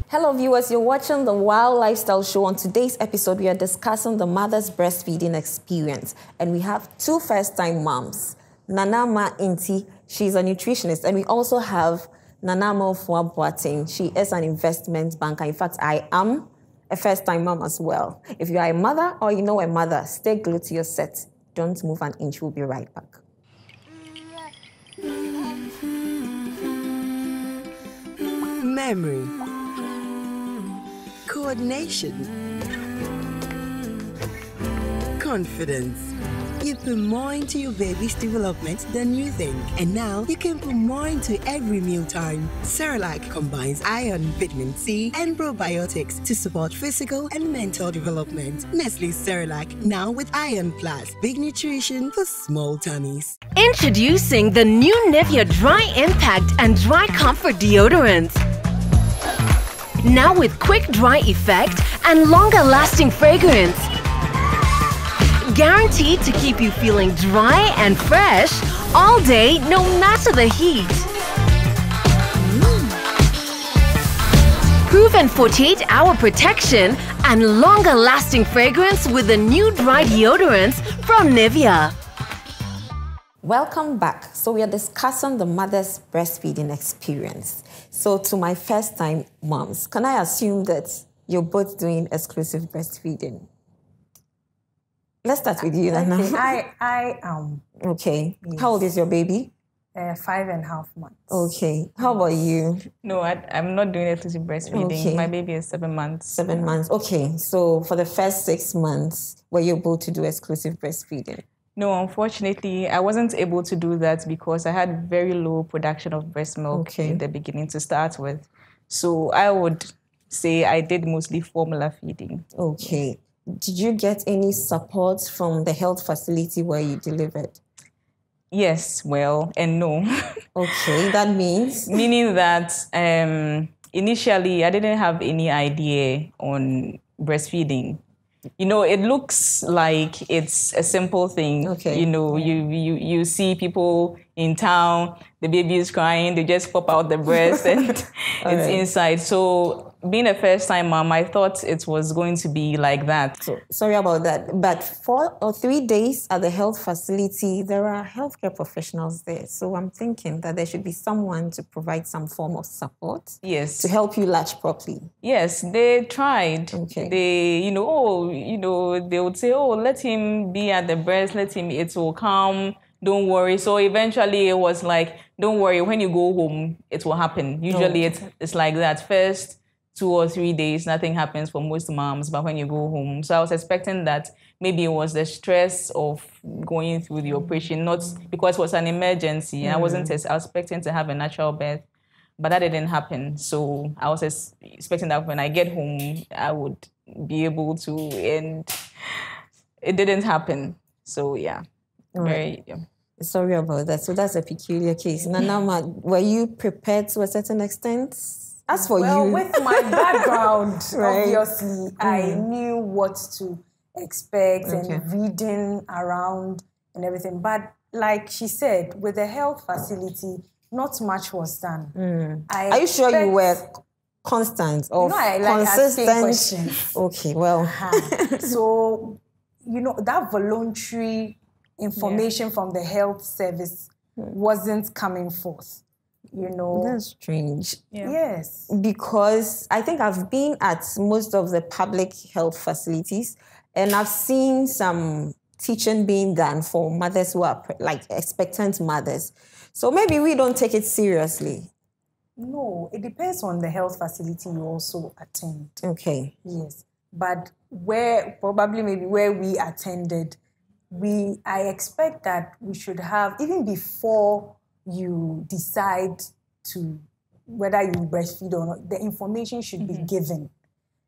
Hello viewers, you're watching the WowLifeStyle show. On today's episode, we are discussing the mother's breastfeeding experience. And we have two first-time moms. Nanama Inti, she's a nutritionist. And we also have Nanamo Fuabuating. She is an investment banker. In fact, I am a first-time mom as well. If you are a mother or you know a mother, stay glued to your set. Don't move an inch. We'll be right back. Memory. Coordination, confidence. You put more into your baby's development than you think, and now you can put more into every mealtime. Cerelac combines iron, vitamin C, and probiotics to support physical and mental development. Nestle Cerelac, now with Iron Plus, big nutrition for small tummies. Introducing the new Nivea Dry Impact and Dry Comfort Deodorant. Now with quick dry effect and longer lasting fragrance. Guaranteed to keep you feeling dry and fresh all day, no matter the heat. Proven 48-hour protection and longer lasting fragrance with the new dry deodorants from Nivea. Welcome back. So we are discussing the mother's breastfeeding experience. So to my first-time moms, can I assume that you're both doing exclusive breastfeeding? Let's start with you, Nana. Okay, I am. Okay. Yes. How old is your baby? 5.5 months. Okay. How about you? No, I'm not doing exclusive breastfeeding. Okay. My baby is 7 months. 7 months. Okay. So for the first 6 months, were you able to do exclusive breastfeeding? No, unfortunately, I wasn't able to do that because I had very low production of breast milk in the beginning to start with. So I would say I did mostly formula feeding. Okay. Did you get any support from the health facility where you delivered? Yes, well, and no. Okay, that means? Meaning that initially I didn't have any idea on breastfeeding. You know, it looks like it's a simple thing. Okay. You know, you see people in town, the baby is crying, they just pop out the breast and it's inside. So being a first-time mom, I thought it was going to be like that. So, sorry about that. But 4 or 3 days at the health facility, there are healthcare professionals there. So I'm thinking that there should be someone to provide some form of support. Yes. To help you latch properly. Yes, they tried. Okay. They, they would say, oh, let him be at the breast, it will come, don't worry. So eventually it was like, don't worry, when you go home, it will happen. Usually it's like that. First 2 or 3 days, nothing happens for most moms, but when you go home. So I was expecting that maybe it was the stress of going through the operation, not because it was an emergency. I was expecting to have a natural birth, but that didn't happen. So I was expecting that when I get home, I would be able to, and it didn't happen. So yeah, Sorry about that. So that's a peculiar case. Nanama, were you prepared to a certain extent? As for you, with my background, obviously, I knew what to expect and reading around and everything. But like she said, with the health facility, not much was done. Are you sure you were constant or consistent? Okay, well. So, that voluntary information from the health service wasn't coming forth. That's strange. Yeah. Yes. Because I think I've been at most of the public health facilities and I've seen some teaching being done for mothers who are like expectant mothers. So maybe we don't take it seriously. No, it depends on the health facility you also attend. Okay. Yes. But where we attended, I expect that we should have, even before you decide to whether you breastfeed or not, the information should be given.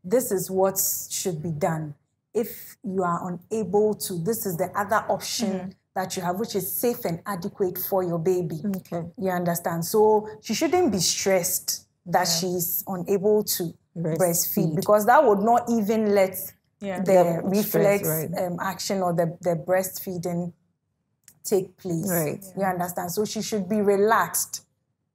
This is what should be done. If you are unable to, this is the other option that you have, which is safe and adequate for your baby. Okay. You understand? So she shouldn't be stressed that she's unable to breastfeed because that would not even let the reflex action or the breastfeeding take place. Right. You understand? So she should be relaxed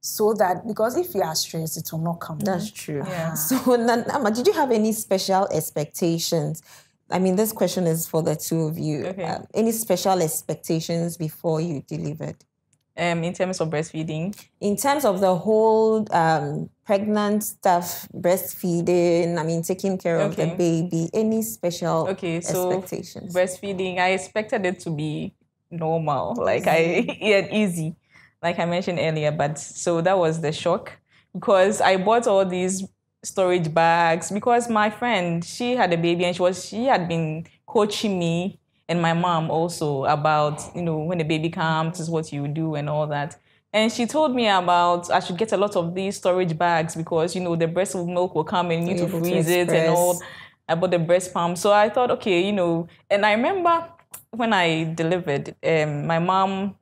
so that, because if you are stressed, it will not come. That's true. Yeah. So, Nama, did you have any special expectations? I mean, this question is for the two of you. Okay. Any special expectations before you delivered? In terms of breastfeeding? In terms of the whole pregnant stuff, breastfeeding, I mean, taking care of the baby, any special expectations? Breastfeeding, I expected it to be normal, like easy, like I mentioned earlier. But so that was the shock, because I bought all these storage bags because my friend, she had a baby and she had been coaching me and my mom also about, when the baby comes, is what you do and all that. And she told me about I should get a lot of these storage bags because, the breast milk will come and you need to freeze it and all. I bought the breast pump. So I thought, okay, and I remember when I delivered, my mom,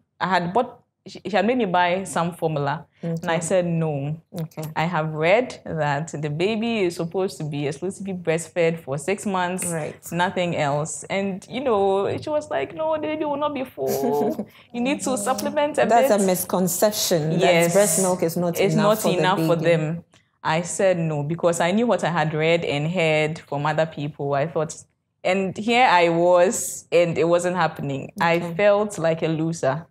she had made me buy some formula. And I said, no. I have read that the baby is supposed to be exclusively breastfed for 6 months, nothing else. And, she was like, no, the baby will not be full. You need to supplement a bit. That's a misconception. Yes. That breast milk is not it's enough not enough for the baby. them. I said no, because I knew what I had read and heard from other people. I thought, and here I was, and it wasn't happening. I felt like a loser.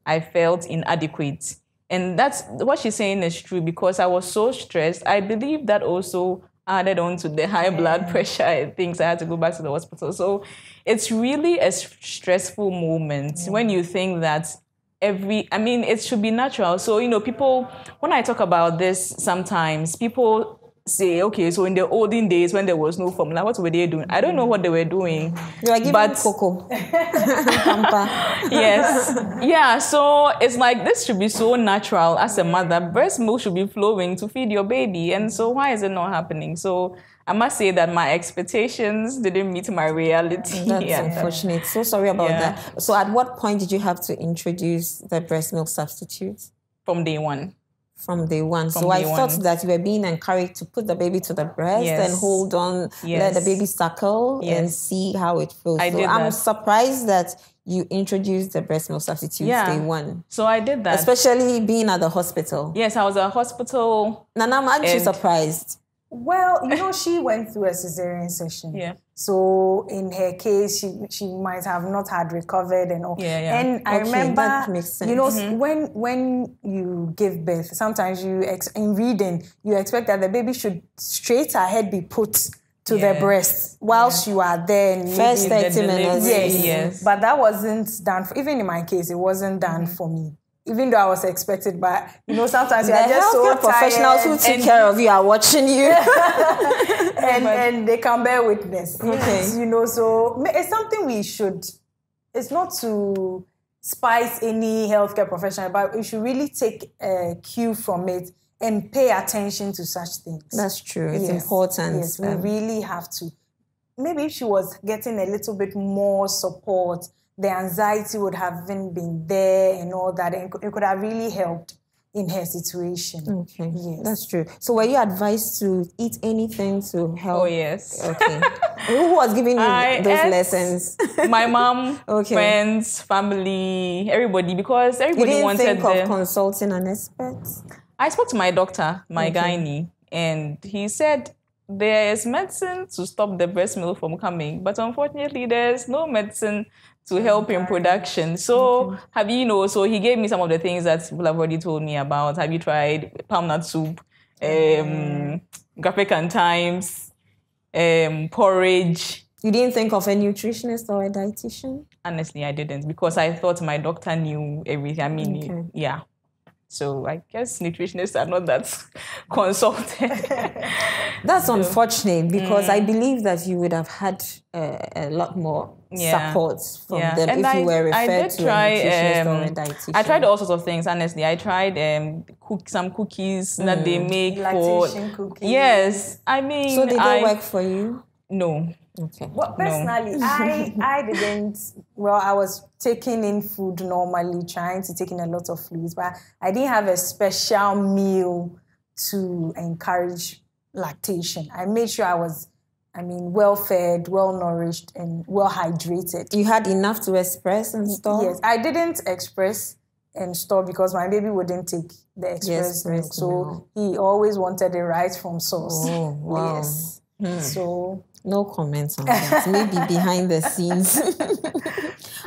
I felt inadequate. And that's what she's saying is true, because I was so stressed. I believe that also added on to the high blood pressure and things. I had to go back to the hospital. So it's really a stressful moment when you think that it should be natural. So, people, when I talk about this, sometimes people say, okay, so in the olden days when there was no formula, what were they doing? I don't know what they were doing. You are giving cocoa. Yes. Yeah, so it's like this should be so natural as a mother. Breast milk should be flowing to feed your baby. And so why is it not happening? So I must say that my expectations didn't meet my reality. That's unfortunate. So sorry about that. So at what point did you have to introduce the breast milk substitute? From day one. From day one. So I thought that you were being encouraged to put the baby to the breast and hold on, let the baby suckle and see how it feels. I'm surprised that you introduced the breast milk substitute day one. So I did that. Especially being at the hospital. Yes, I was at a hospital. Nana, aren't you surprised? Well, she went through a cesarean session. Yeah. So in her case, she might have not had recovered and all. Yeah. And I remember, that makes sense. When you give birth, sometimes in reading, you expect that the baby should straight ahead be put to the breast whilst you are there. And first 30 minutes. Yes. But that wasn't done. Even in my case, it wasn't done for me. Even though I was expected, but sometimes you're just so tired. Professionals who take care of you are watching you, and they can bear witness. Okay, so it's something we should. It's not to spice any healthcare professional, but we should really take a cue from it and pay attention to such things. That's true. It's important. Yes, we really have to. Maybe if she was getting a little bit more support, the anxiety would have been there and all that, and it could have really helped in her situation. Okay, yes, that's true. So were you advised to eat anything to help? Oh, yes. Okay. Who was giving you those lessons? My mom, friends, family, everybody, because everybody you didn't wanted think of consulting an expert? I spoke to my doctor, my gynae, and he said, there is medicine to stop the breast milk from coming, but unfortunately, there's no medicine to help in production. So so he gave me some of the things that people have already told me about. Have you tried palm nut soup, graphic and thymes, porridge? You didn't think of a nutritionist or a dietitian? Honestly, I didn't, because I thought my doctor knew everything. I mean, So I guess nutritionists are not that consulted. That's unfortunate, because I believe that you would have had a lot more support from them if you were referred to a nutritionist or a dietitian. I tried all sorts of things, honestly. I tried some cookies that they make lactation cookies. Yes, I mean... So did they work for you? No. Okay. Well, personally, I didn't. Well, I was taking in food normally, trying to take in a lot of fluids, but I didn't have a special meal to encourage lactation. I made sure I was, well fed, well nourished, and well hydrated. You had enough to express and stuff? Yes, I didn't express and store because my baby wouldn't take the express milk. breast So milk. he always wanted it right from source. Oh, wow. Yes. So no comments on that. Maybe behind the scenes.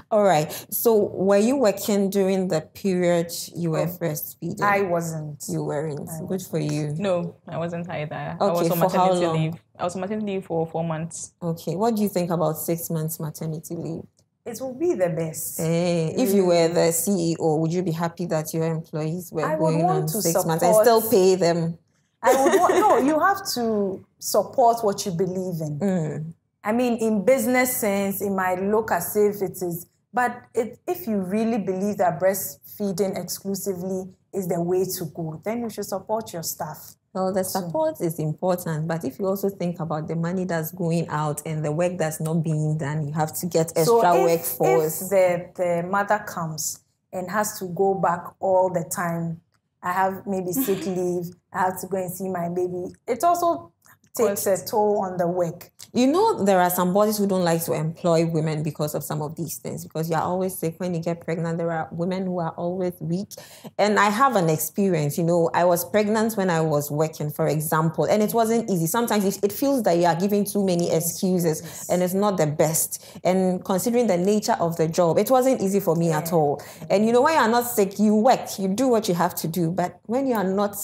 All right. So were you working during the period you were breastfeeding? I wasn't. You weren't. Good for you. No, I wasn't either. Okay, I was on for how maternity long? leave. I was on maternity leave for 4 months. Okay. What do you think about 6 months maternity leave? It will be the best. If you were the CEO, would you be happy that your employees were I would going want on to 6 months and still pay them? I would want, no, you have to support what you believe in. I mean, in business sense, it might look as if it is, but if you really believe that breastfeeding exclusively is the way to go, then you should support your staff. Well, the support is important, but if you also think about the money that's going out and the work that's not being done, you have to get extra workforce. If the mother comes and has to go back all the time, I have maybe sick leave, I have to go and see my baby, it also takes a toll on the work. You know, there are some bodies who don't like to employ women because of some of these things, because you're always sick. When you get pregnant, there are women who are always weak. And I have an experience, you know, I was pregnant when I was working, for example, and it wasn't easy. Sometimes it feels that you are giving too many excuses and it's not the best. And considering the nature of the job, it wasn't easy for me at all. And you know, when you're not sick, you work, you do what you have to do. But when you are not,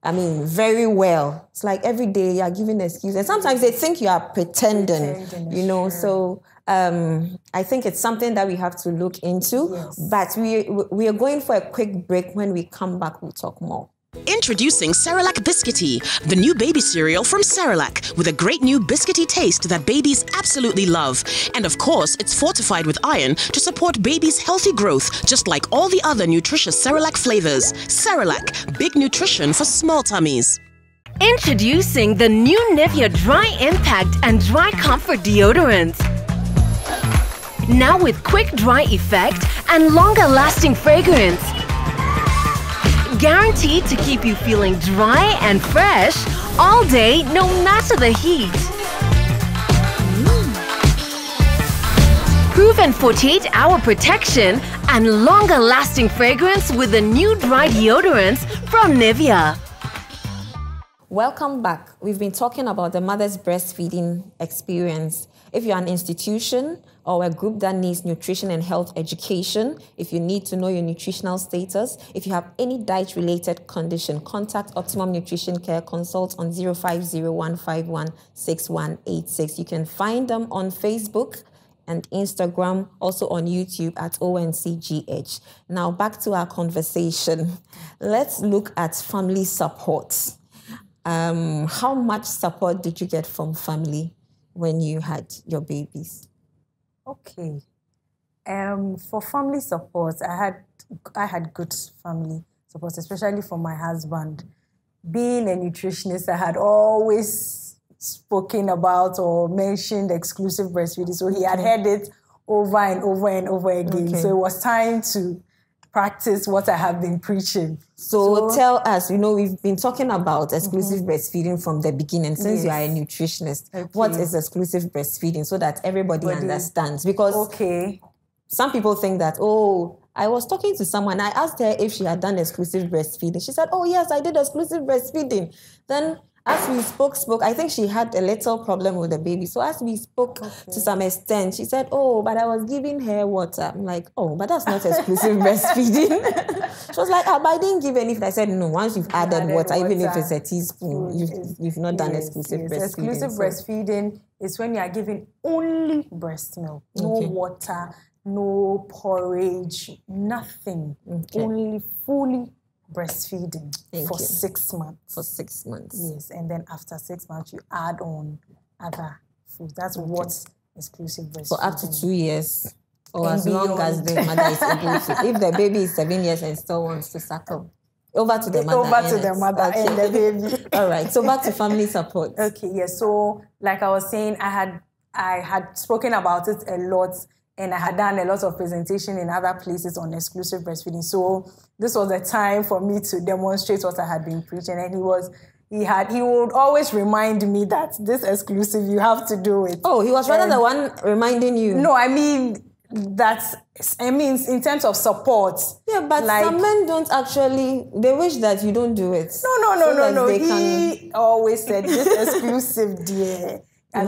very well, it's like every day you're giving excuses. And sometimes they think you are pretending you know. So I think it's something that we have to look into. Yes. But we are going for a quick break. When we come back, we'll talk more. Introducing Cerelac Biscuity, the new baby cereal from Cerelac, with a great new biscuity taste that babies absolutely love. And of course, it's fortified with iron to support babies' healthy growth, just like all the other nutritious Cerelac flavors. Cerelac, big nutrition for small tummies. Introducing the new Nivea Dry Impact and Dry Comfort Deodorant. Now with quick dry effect and longer lasting fragrance. Guaranteed to keep you feeling dry and fresh all day, no matter the heat. Proven 48-hour protection and longer lasting fragrance with the new dry deodorants from Nivea. Welcome back. We've been talking about the mother's breastfeeding experience. If you're an institution or a group that needs nutrition and health education, if you need to know your nutritional status, if you have any diet-related condition, contact Optimum Nutrition Care. Consult on 050-151-6186. You can find them on Facebook and Instagram, also on YouTube at ONCGH. Now back to our conversation. Let's look at family support. How much support did you get from family when you had your babies? Okay. For family support, I had good family support, especially from my husband. Being a nutritionist, I had always spoken about or mentioned exclusive breastfeeding, so he had heard it over and over and over again. So it was time to practice what I have been preaching. So tell us, you know, we've been talking about exclusive breastfeeding from the beginning, since you are a nutritionist. Okay. What is exclusive breastfeeding, so that everybody understands? Because some people think that, I was talking to someone, I asked her if she had done exclusive breastfeeding. She said, yes, I did exclusive breastfeeding. Then as we spoke, I think she had a little problem with the baby. So as we spoke to some extent, she said, but I was giving her water. I'm like, but that's not exclusive breastfeeding. She was like, but I didn't give anything. I said, no, once you've added water, even if it's a teaspoon, you've not done exclusive breastfeeding. Exclusive breastfeeding is when you are giving only breast milk, no water, no porridge, nothing, only fully breastfeeding for 6 months. For 6 months. Yes, and then after 6 months, you add on other food. That's what exclusive breastfeeding. For up to 2 years, or as long as the mother is able to. If the baby is 7 years and still wants to suckle, over to the mother. Over to the mother and the baby. All right. So back to family support. Okay. Yes. So, like I was saying, I had spoken about it a lot. And I had done a lot of presentation in other places on exclusive breastfeeding. So this was the time for me to demonstrate what I had been preaching. And he would always remind me that this exclusive, you have to do it. Oh, he was rather the one reminding you. No, I mean, that's, I mean, in terms of support. Yeah, but like, some men don't actually, they wish that you don't do it. No. He always said this exclusive, dear. I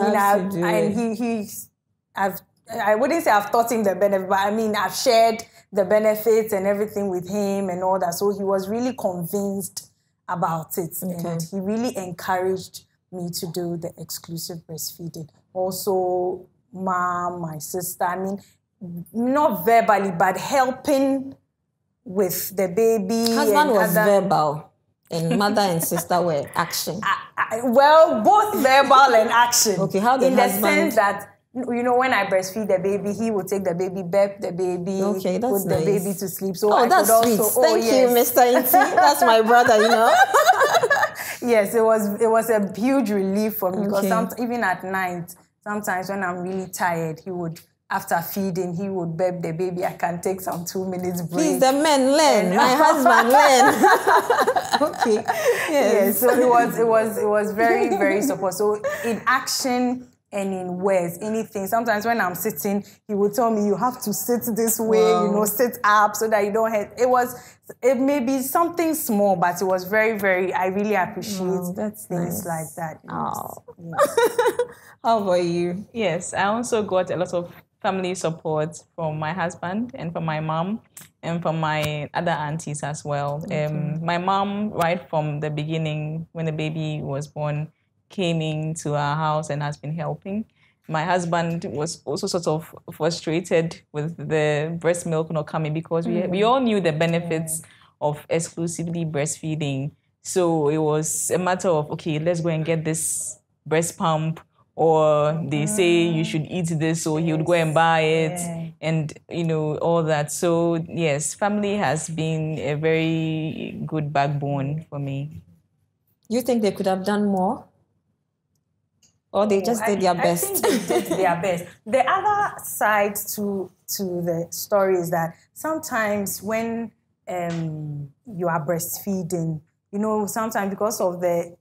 wouldn't say I've taught him the benefit, but I mean, I've shared the benefits and everything with him and all that. So he was really convinced about it. Okay. And he really encouraged me to do the exclusive breastfeeding. Also, mom, my sister, I mean, not verbally, but helping with the baby. Husband was verbal, and mother and sister were action. Well, both verbal and action. Okay, how did husband... In the sense that, you know, when I breastfeed the baby, he would take the baby, burp the baby, okay, that's put nice. the baby to sleep. So that's sweet. Thank you, Mr. Inti. That's my brother, you know. Yes, it was a huge relief for me because even at night, sometimes when I'm really tired, he would, after feeding, he would burp the baby. I can take some 2 minutes break. Please, the men learn. My husband learn. Okay. Yes. So it was very, very support. So in action and in words, anything. Sometimes when I'm sitting, he would tell me, you have to sit this way, you know, sit up so that you don't hit. It may be something small, but it was very, very, I really appreciate things like that. Oh. Yes. How about you? Yes, I also got a lot of family support from my husband and from my mom and from my other aunties as well. My mom, right from the beginning, when the baby was born, came into our house and has been helping. My husband was also sort of frustrated with the breast milk not coming because we all knew the benefits of exclusively breastfeeding. So it was a matter of, okay, let's go and get this breast pump, or they say you should eat this, so he would go and buy it, and you know, all that. So yes, family has been a very good backbone for me. You think they could have done more? Or they just did their best? I think they did their best. The other side to the story is that sometimes when you are breastfeeding, you know, sometimes because of the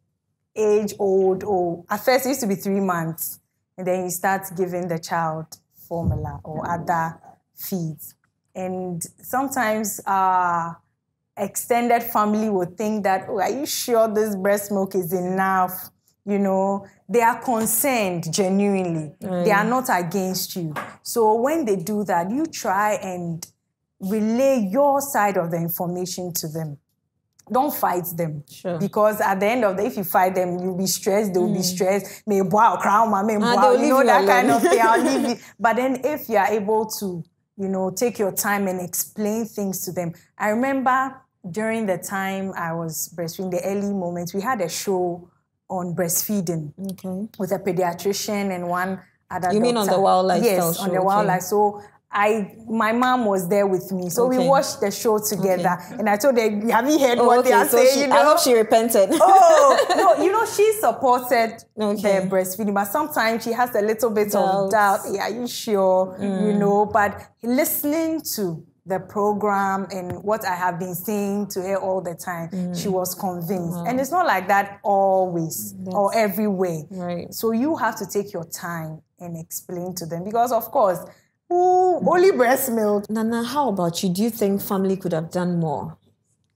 age old, or at first it used to be 3 months, and then you start giving the child formula or other feeds. And sometimes extended family would think that, oh, are you sure this breast milk is enough? You know, they are concerned genuinely. They are not against you. So when they do that, you try and relay your side of the information to them. Don't fight them. Sure. Because at the end of the day, if you fight them, you'll be stressed, they'll be stressed. May wow, crown, you know, that kind of thing. I'll leave you. But then if you are able to, you know, take your time and explain things to them. I remember during the time I was breastfeeding, the early moments, we had a show on breastfeeding with a pediatrician and one other doctor. You mean on the WowLifeStyle show? Yes, on the WowLife. So my mom was there with me. So we watched the show together. And I told her, have you heard what they are saying? You know? I hope she repented. Oh, no, you know, she supported the breastfeeding, but sometimes she has a little bit of doubt. Yeah, are you sure? You know, but listening to the program and what I have been saying to her all the time, she was convinced. And it's not like that always or everywhere. Right. So you have to take your time and explain to them because, of course, only breast milk. Nana, how about you? Do you think family could have done more?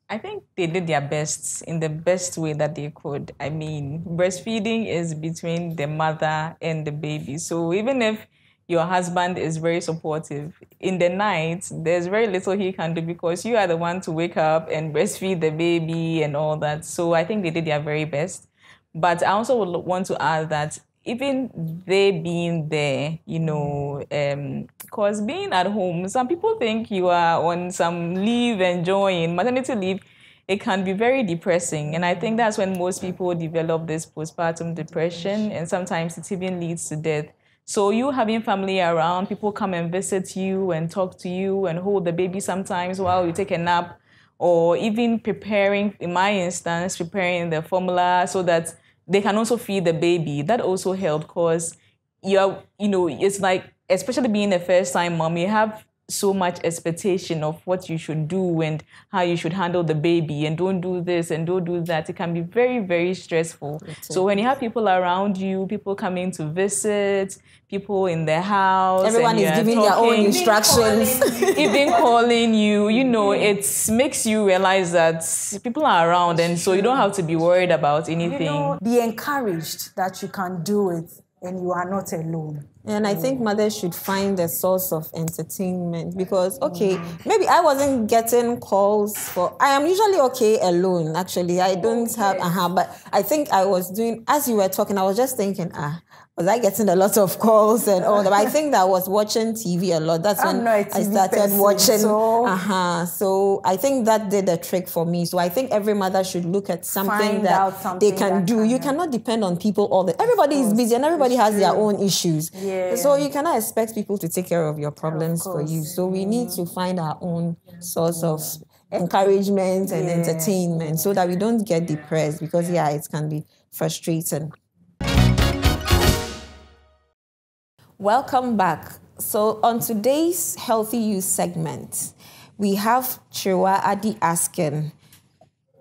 I think they did their best in the best way that they could. I mean, breastfeeding is between the mother and the baby. So even if your husband is very supportive, in the night, there's very little he can do because you are the one to wake up and breastfeed the baby and all that. So I think they did their very best. But I also would want to add that even they being there, you know, because being at home, some people think you are on some leave enjoying. Maternity leave, it can be very depressing. And I think that's when most people develop this postpartum depression, and sometimes it even leads to death. So you having family around, people come and visit you and talk to you and hold the baby sometimes while you take a nap, or even preparing, in my instance, preparing the formula so that they can also feed the baby. That also helped because it's like, especially being a first-time mom, you have so much expectation of what you should do and how you should handle the baby, and don't do this and don't do that. It can be very, very stressful. So when you have people around you, people coming to visit, people in the house, everyone is giving their own instructions, even calling you, you know, it makes you realize that people are around, and so you don't have to be worried about anything. You know, be encouraged that you can do it and you are not alone. And I think mothers should find a source of entertainment because, okay, maybe I wasn't getting calls for... I am usually okay alone, actually. I don't have... but I think I was doing... As you were talking, I was just thinking, was I getting a lot of calls and all that? But I think that I was watching TV a lot. That's when I started watching. So I think that did a trick for me. So I think every mother should look at something that they can do. You cannot depend on people all the... Everybody is busy and everybody has their own issues. Yeah. So you cannot expect people to take care of your problems for you. So we need to find our own source of encouragement and entertainment so that we don't get depressed because, it can be frustrating. Welcome back. So on today's Healthy You segment, we have Chirwa Adi asking,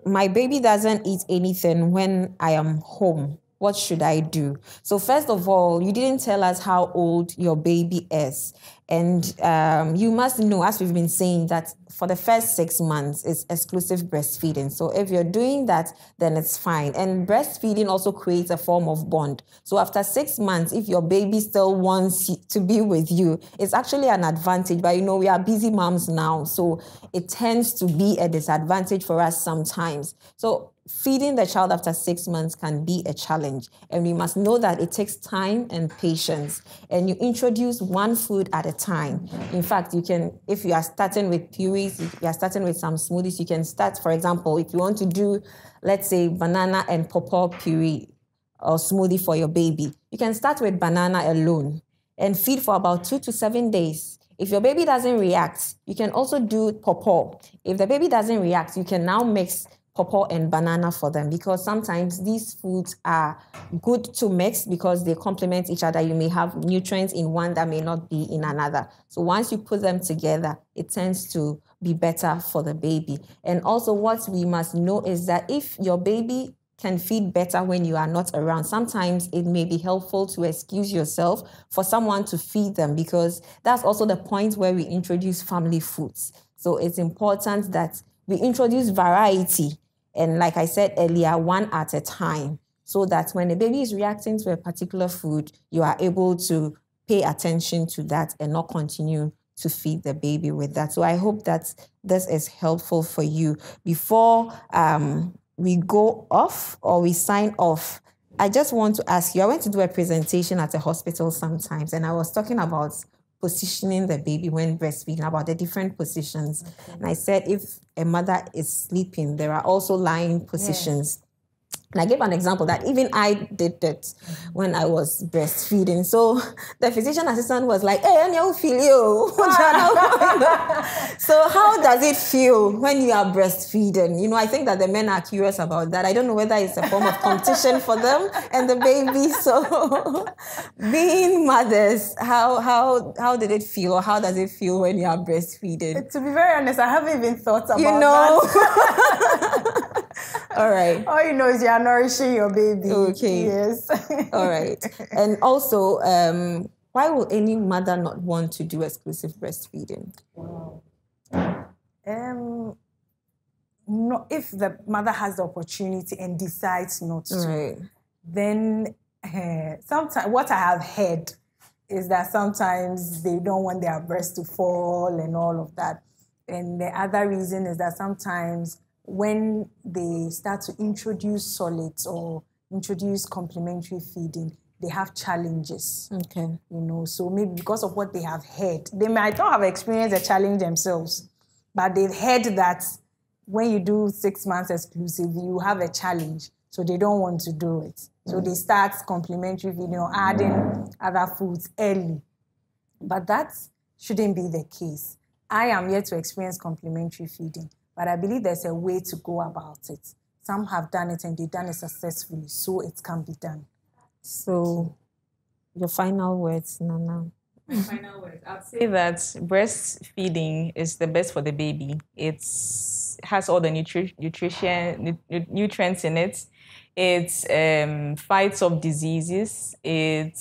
my baby doesn't eat anything when I am home. What should I do? So first of all, you didn't tell us how old your baby is. And you must know, as we've been saying, that for the first 6 months, it's exclusive breastfeeding. So if you're doing that, then it's fine. And breastfeeding also creates a form of bond. So after 6 months, if your baby still wants to be with you, it's actually an advantage. But, we are busy moms now. So it tends to be a disadvantage for us sometimes. So feeding the child after 6 months can be a challenge. And we must know that it takes time and patience. And you introduce one food at a time. In fact, you can, if you are starting with purees, if you are starting with some smoothies, you can start, for example, if you want to do, let's say, banana and pawpaw puree or smoothie for your baby, you can start with banana alone and feed for about 2 to 7 days. If your baby doesn't react, you can also do pawpaw. If the baby doesn't react, you can now mix pawpaw and banana for them because sometimes these foods are good to mix because they complement each other. You may have nutrients in one that may not be in another. So once you put them together, it tends to be better for the baby. And also what we must know is that if your baby can feed better when you are not around, sometimes it may be helpful to excuse yourself for someone to feed them because that's also the point where we introduce family foods. So it's important that we introduce variety. And like I said earlier, one at a time, so that when the baby is reacting to a particular food, you are able to pay attention to that and not continue to feed the baby with that. So I hope that this is helpful for you. Before we go off or we sign off, I just want to ask you, I went to do a presentation at a hospital sometimes, and I was talking about positioning the baby when breastfeeding, about the different positions. Okay. And I said, if a mother is sleeping, there are also lying positions. Yes. And I gave an example that even I did that when I was breastfeeding. So the physician assistant was like, hey, and you feel you. So how does it feel when you are breastfeeding? I think that the men are curious about that. I don't know whether it's a form of competition for them and the baby. So being mothers, how did it feel? Or how does it feel when you are breastfeeding? To be very honest, I haven't even thought about that. All right. All you know is you are nourishing your baby. Okay. Yes. All right. And also, why will any mother not want to do exclusive breastfeeding? Wow. No, if the mother has the opportunity and decides not to, right, then sometimes what I have heard is that sometimes they don't want their breast to fall and all of that. And the other reason is that sometimes when they start to introduce solids or introduce complementary feeding, they have challenges. Okay. So maybe because of what they have heard, they might not have experienced a challenge themselves, but they've heard that when you do 6 months exclusive, you have a challenge, so they don't want to do it. So they start complementary feeding or adding other foods early. But that shouldn't be the case. I am yet to experience complementary feeding, but I believe there's a way to go about it. Some have done it and they've done it successfully, so it can be done. So, your final words, Nana? Final words. I'd say that breastfeeding is the best for the baby. It has all the nutrients in it. It fights off diseases. It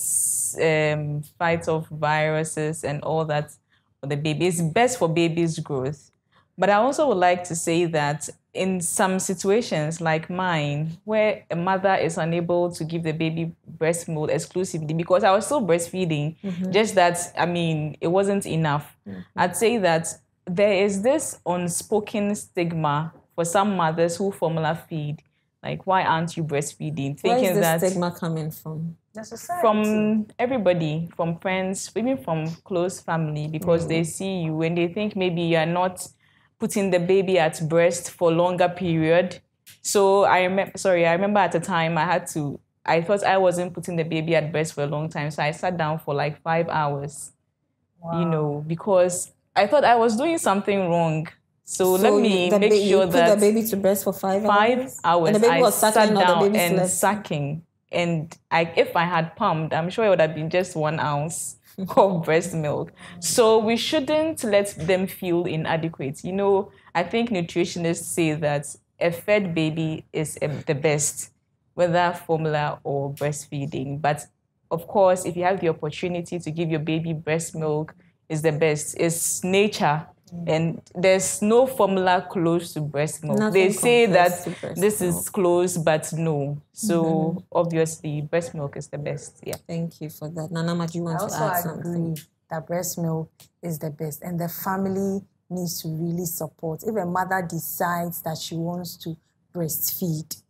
fights off viruses and all that for the baby. It's best for baby's growth. But I also would like to say that in some situations like mine, where a mother is unable to give the baby breast milk exclusively, because I was still breastfeeding, just that, I mean, it wasn't enough. I'd say that there is this unspoken stigma for some mothers who formula feed. Like, why aren't you breastfeeding? Where Thinking is the that stigma coming from? The society. from everybody, from friends, even from close family, because they see you and they think maybe you're not putting the baby at breast for longer period. So I remember at the time I thought I wasn't putting the baby at breast for a long time. So I sat down for like 5 hours, because I thought I was doing something wrong. So let me make sure that you put the baby to breast for 5 hours? 5 hours. And the baby I was sucking sat or the down baby and slept? sucking. And if I had pumped, I'm sure it would have been just 1 ounce of breast milk. So we shouldn't let them feel inadequate. I think nutritionists say that a fed baby is the best, whether formula or breastfeeding. But of course, if you have the opportunity to give your baby breast milk, it's the best. It's nature. And there's no formula close to breast milk. Nothing They say compares that to breast this milk. is close, but no. So obviously, breast milk is the best. Yeah. Thank you for that. Nana, do you want I to also add agree something? that breast milk is the best, and the family needs to really support. If a mother decides that she wants to breastfeed,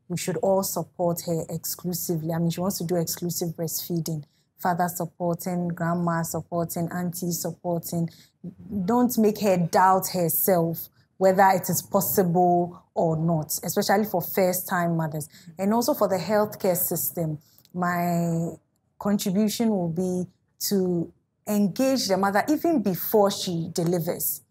we should all support her exclusively. I mean, she wants to do exclusive breastfeeding. Father supporting, grandma supporting, auntie supporting. Don't make her doubt herself whether it is possible or not, especially for first-time mothers. And also for the healthcare system, my contribution will be to engage the mother even before she delivers.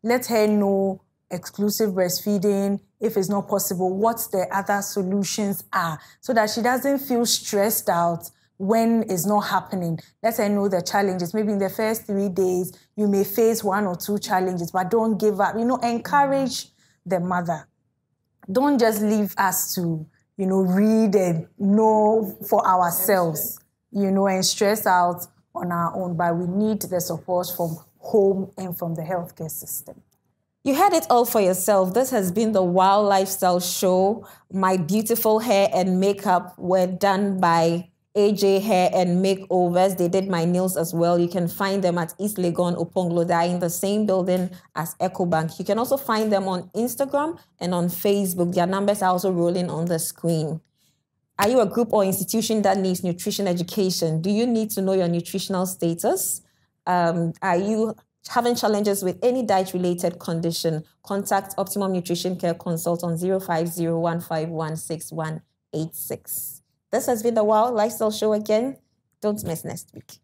Let her know exclusive breastfeeding, if it's not possible, what the other solutions are, so that she doesn't feel stressed out when it's not happening. Let her know the challenges. Maybe in the first 3 days, you may face 1 or 2 challenges, but don't give up. Encourage the mother. Don't just leave us to, read and know for ourselves, and stress out on our own, but we need the support from home and from the healthcare system. You had it all for yourself. This has been the Wow Lifestyle Show. My beautiful hair and makeup were done by AJ Hair and Makeovers. They did my nails as well. You can find them at East Legon, Oponglo. They're in the same building as EcoBank. You can also find them on Instagram and on Facebook. Their numbers are also rolling on the screen. Are you a group or institution that needs nutrition education? Do you need to know your nutritional status? Are you having challenges with any diet-related condition? Contact Optimum Nutrition Care Consult on 050-151-6186. This has been the Wow Lifestyle Show again. Don't miss next week.